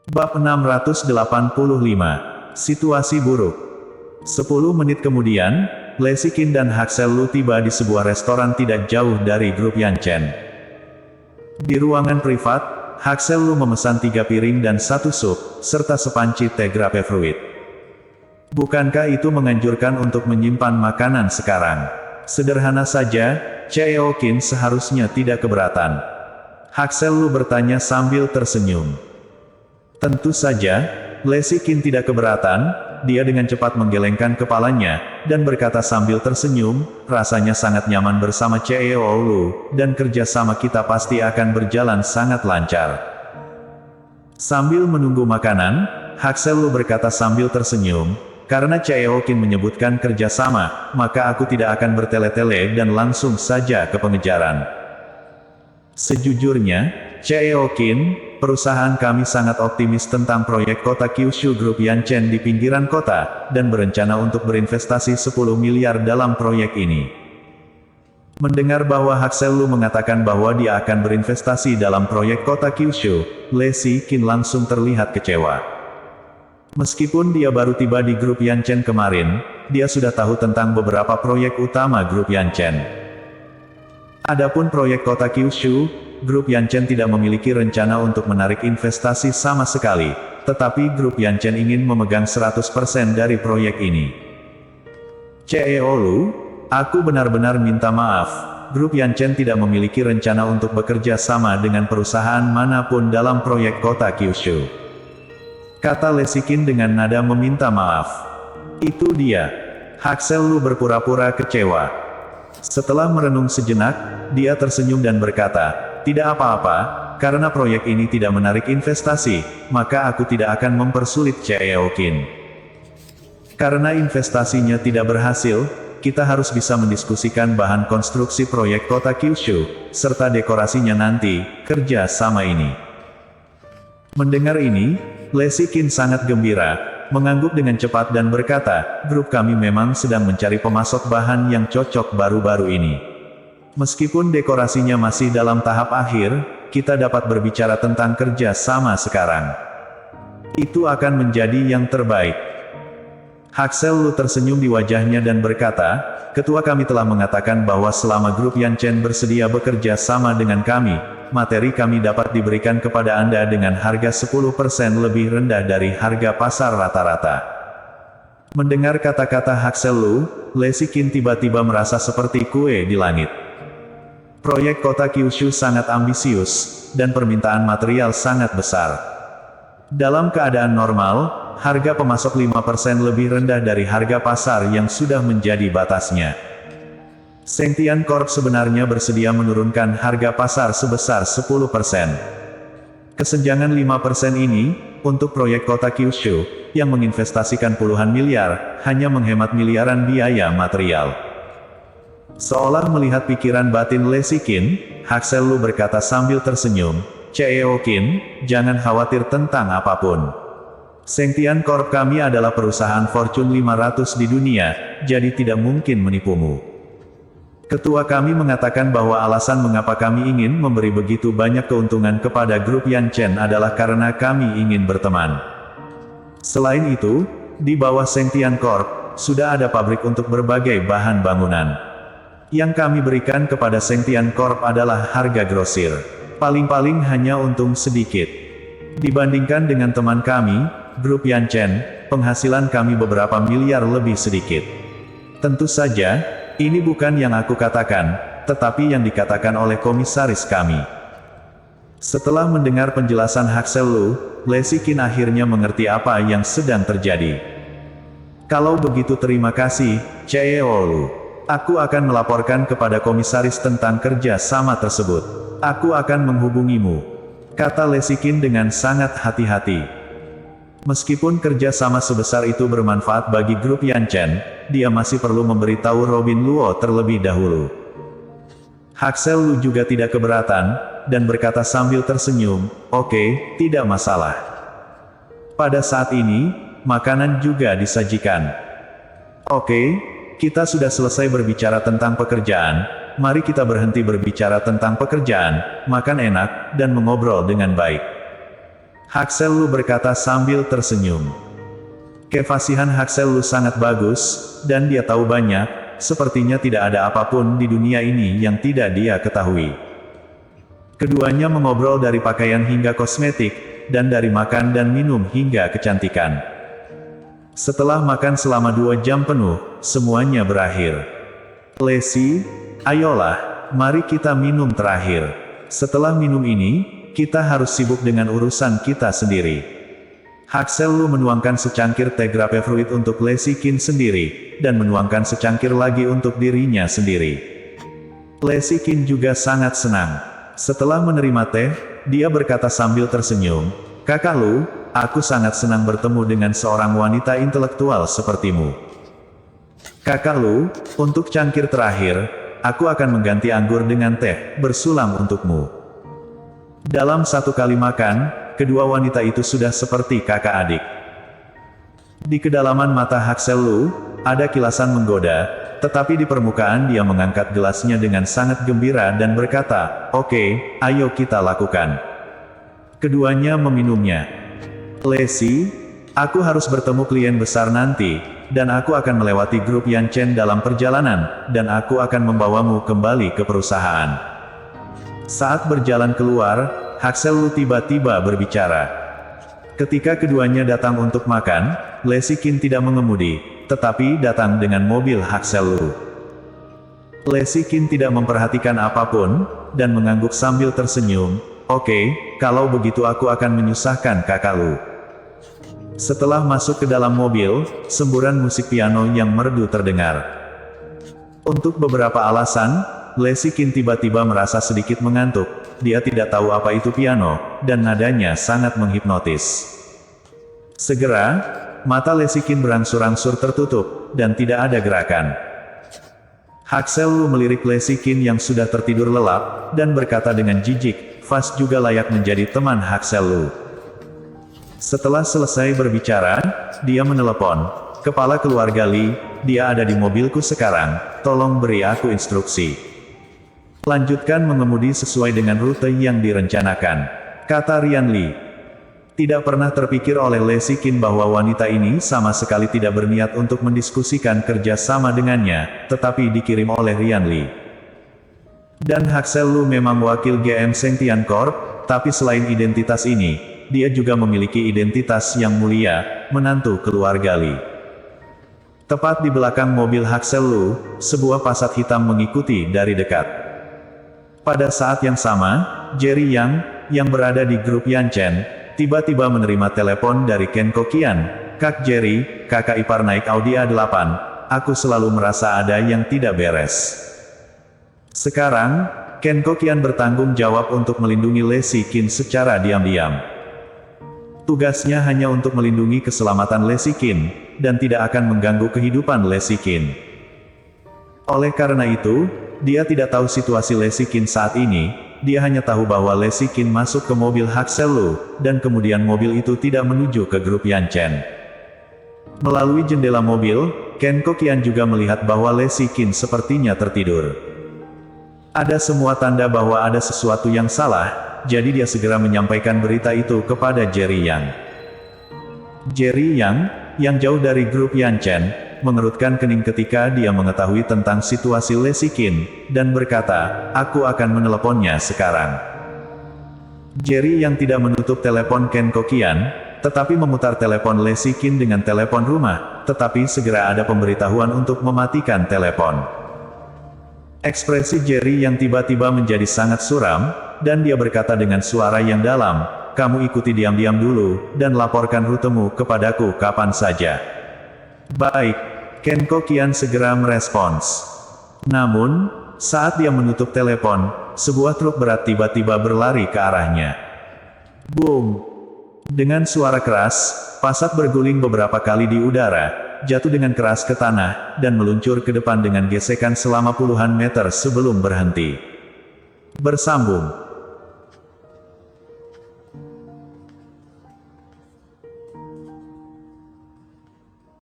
Bab 685. Situasi buruk. 10 menit kemudian, Lesikin dan Haksel Lu tiba di sebuah restoran tidak jauh dari grup Yanchen. Di ruangan privat, Haksel Lu memesan 3 piring dan 1 sup, serta sepanci teh grapefruit. Bukankah itu menganjurkan untuk menyimpan makanan sekarang? Sederhana saja, Cheo Qin seharusnya tidak keberatan. Haksel Lu bertanya sambil tersenyum. Tentu saja, Lesikin tidak keberatan. Dia dengan cepat menggelengkan kepalanya, dan berkata sambil tersenyum, rasanya sangat nyaman bersama Cheo Lu, dan kerjasama kita pasti akan berjalan sangat lancar. Sambil menunggu makanan, Haksel Lu berkata sambil tersenyum, karena Cheo Qin menyebutkan kerjasama, maka aku tidak akan bertele-tele dan langsung saja ke pengejaran. Sejujurnya, Cheo Qin, perusahaan kami sangat optimis tentang proyek kota Kyushu Group Yanchen di pinggiran kota, dan berencana untuk berinvestasi 10 miliar dalam proyek ini. Mendengar bahwa Haksel Lu mengatakan bahwa dia akan berinvestasi dalam proyek kota Kyushu, Lesikin langsung terlihat kecewa. Meskipun dia baru tiba di grup Yanchen kemarin, dia sudah tahu tentang beberapa proyek utama grup Yanchen. Adapun proyek kota Kyushu, grup Yanchen tidak memiliki rencana untuk menarik investasi sama sekali, tetapi grup Yanchen ingin memegang 100% dari proyek ini. Cheo Lu, aku benar-benar minta maaf, grup Yanchen tidak memiliki rencana untuk bekerja sama dengan perusahaan manapun dalam proyek kota Kyushu. Kata Lesikin dengan nada meminta maaf. Itu dia. Haksel Lu berpura-pura kecewa. Setelah merenung sejenak, dia tersenyum dan berkata, tidak apa-apa, karena proyek ini tidak menarik investasi, maka aku tidak akan mempersulit Cheo Qin. Karena investasinya tidak berhasil, kita harus bisa mendiskusikan bahan konstruksi proyek kota Kyushu, serta dekorasinya nanti, kerja sama ini. Mendengar ini, Lesikin sangat gembira, mengangguk dengan cepat dan berkata, grup kami memang sedang mencari pemasok bahan yang cocok baru-baru ini. Meskipun dekorasinya masih dalam tahap akhir, kita dapat berbicara tentang kerja sama sekarang. Itu akan menjadi yang terbaik. Haksel Lu tersenyum di wajahnya dan berkata, ketua kami telah mengatakan bahwa selama grup Yanchen bersedia bekerja sama dengan kami, materi kami dapat diberikan kepada Anda dengan harga 10% lebih rendah dari harga pasar rata-rata. Mendengar kata-kata Haksel Lu, Lesikin tiba-tiba merasa seperti kue di langit. Proyek kota Kyushu sangat ambisius, dan permintaan material sangat besar. Dalam keadaan normal, harga pemasok 5% lebih rendah dari harga pasar yang sudah menjadi batasnya. Sengtian Corp sebenarnya bersedia menurunkan harga pasar sebesar 10%. Kesenjangan 5% ini, untuk proyek kota Kyushu, yang menginvestasikan puluhan miliar, hanya menghemat miliaran biaya material. Seolah melihat pikiran batin Lesikin, Haksel Lu berkata sambil tersenyum, Cheo Qin, jangan khawatir tentang apapun. Sengtian Corp kami adalah perusahaan Fortune 500 di dunia, jadi tidak mungkin menipumu. Ketua kami mengatakan bahwa alasan mengapa kami ingin memberi begitu banyak keuntungan kepada grup Yanchen adalah karena kami ingin berteman. Selain itu, di bawah Sengtian Corp, sudah ada pabrik untuk berbagai bahan bangunan. Yang kami berikan kepada Sengtian Corp adalah harga grosir. Paling-paling hanya untung sedikit. Dibandingkan dengan teman kami, grup Yanchen, penghasilan kami beberapa miliar lebih sedikit. Tentu saja, ini bukan yang aku katakan, tetapi yang dikatakan oleh komisaris kami. Setelah mendengar penjelasan Haksel Lu, Lesikin akhirnya mengerti apa yang sedang terjadi. Kalau begitu terima kasih, Cheo Lu. Aku akan melaporkan kepada komisaris tentang kerja sama tersebut. Aku akan menghubungimu. Kata Lesikin dengan sangat hati-hati. Meskipun kerja sama sebesar itu bermanfaat bagi grup Yanchen, dia masih perlu memberitahu Robin Luo terlebih dahulu. Haksel Lu juga tidak keberatan, dan berkata sambil tersenyum, oke, tidak masalah. Pada saat ini, makanan juga disajikan. Oke, kita sudah selesai berbicara tentang pekerjaan, mari kita berhenti berbicara tentang pekerjaan, makan enak, dan mengobrol dengan baik. Haksel Lu berkata sambil tersenyum. Kefasihan Haksel Lu sangat bagus, dan dia tahu banyak, sepertinya tidak ada apapun di dunia ini yang tidak dia ketahui. Keduanya mengobrol dari pakaian hingga kosmetik, dan dari makan dan minum hingga kecantikan. Setelah makan selama 2 jam penuh, semuanya berakhir. Lexi, ayolah, mari kita minum terakhir. Setelah minum ini, kita harus sibuk dengan urusan kita sendiri. Haksel Lu menuangkan secangkir teh grapefruit untuk Lexi Kin sendiri, dan menuangkan secangkir lagi untuk dirinya sendiri. Lexi Kin juga sangat senang. Setelah menerima teh, dia berkata sambil tersenyum, "Kakak Lu, aku sangat senang bertemu dengan seorang wanita intelektual sepertimu. Kakak Lu, untuk cangkir terakhir, aku akan mengganti anggur dengan teh bersulam untukmu." Dalam satu kali makan, kedua wanita itu sudah seperti kakak adik. Di kedalaman mata Haksel Lu, ada kilasan menggoda, tetapi di permukaan dia mengangkat gelasnya dengan sangat gembira dan berkata, "Oke, ayo kita lakukan." Keduanya meminumnya. "Lexi, aku harus bertemu klien besar nanti, dan aku akan melewati grup Yan Chen dalam perjalanan, dan aku akan membawamu kembali ke perusahaan." Saat berjalan keluar, Haksel Lu tiba-tiba berbicara. Ketika keduanya datang untuk makan, Lexi Kin tidak mengemudi, tetapi datang dengan mobil Haksel Lu. Lexi Kin tidak memperhatikan apapun, dan mengangguk sambil tersenyum, "Oke, kalau begitu aku akan menyusahkan kakak Lu." Setelah masuk ke dalam mobil, semburan musik piano yang merdu terdengar. Untuk beberapa alasan, Lexi Kin tiba-tiba merasa sedikit mengantuk. Dia tidak tahu apa itu piano, dan nadanya sangat menghipnotis. Segera, mata Lexi Kin berangsur-angsur tertutup, dan tidak ada gerakan. Haksel Lu melirik Lexi Kin yang sudah tertidur lelap, dan berkata dengan jijik, "Fas juga layak menjadi teman Haksel Lu." Setelah selesai berbicara, dia menelepon, "Kepala keluarga Li, dia ada di mobilku sekarang, tolong beri aku instruksi. Lanjutkan mengemudi sesuai dengan rute yang direncanakan," kata Rian Li. Tidak pernah terpikir oleh Lexi Kin bahwa wanita ini sama sekali tidak berniat untuk mendiskusikan kerja sama dengannya, tetapi dikirim oleh Rian Li. Dan Haksel Lu memang wakil GM Sengtian Corp, tapi selain identitas ini, dia juga memiliki identitas yang mulia, menantu keluarga Li. Tepat di belakang mobil Haksel Lu, sebuah Passat hitam mengikuti dari dekat. Pada saat yang sama, Jerry Yang, yang berada di grup Yan Chen, tiba-tiba menerima telepon dari Ken Kokian. "Kak Jerry, kakak ipar naik Audi A8, aku selalu merasa ada yang tidak beres." Sekarang, Ken Kokian bertanggung jawab untuk melindungi Lexi Kin secara diam-diam. Tugasnya hanya untuk melindungi keselamatan Lexi Kin, dan tidak akan mengganggu kehidupan Lexi Kin. Oleh karena itu, dia tidak tahu situasi Lexi Kin saat ini, dia hanya tahu bahwa Lexi Kin masuk ke mobil Haksel Lu, dan kemudian mobil itu tidak menuju ke grup Yan Chen. Melalui jendela mobil, Ken Kokian juga melihat bahwa Lexi Kin sepertinya tertidur. Ada semua tanda bahwa ada sesuatu yang salah, jadi dia segera menyampaikan berita itu kepada Jerry Yang. Jerry Yang, yang jauh dari grup Yan Chen, mengerutkan kening ketika dia mengetahui tentang situasi Lexi Kin, dan berkata, "Aku akan meneleponnya sekarang." Jerry yang tidak menutup telepon Ken Kokian, tetapi memutar telepon Lexi Kin dengan telepon rumah, tetapi segera ada pemberitahuan untuk mematikan telepon. Ekspresi Jerry yang tiba-tiba menjadi sangat suram, dan dia berkata dengan suara yang dalam, "Kamu ikuti diam-diam dulu, dan laporkan rutemu kepadaku kapan saja." "Baik," Ken Kokian segera merespons. Namun, saat dia menutup telepon, sebuah truk berat tiba-tiba berlari ke arahnya. Boom! Dengan suara keras, Passat berguling beberapa kali di udara, jatuh dengan keras ke tanah, dan meluncur ke depan dengan gesekan selama puluhan meter sebelum berhenti. Bersambung.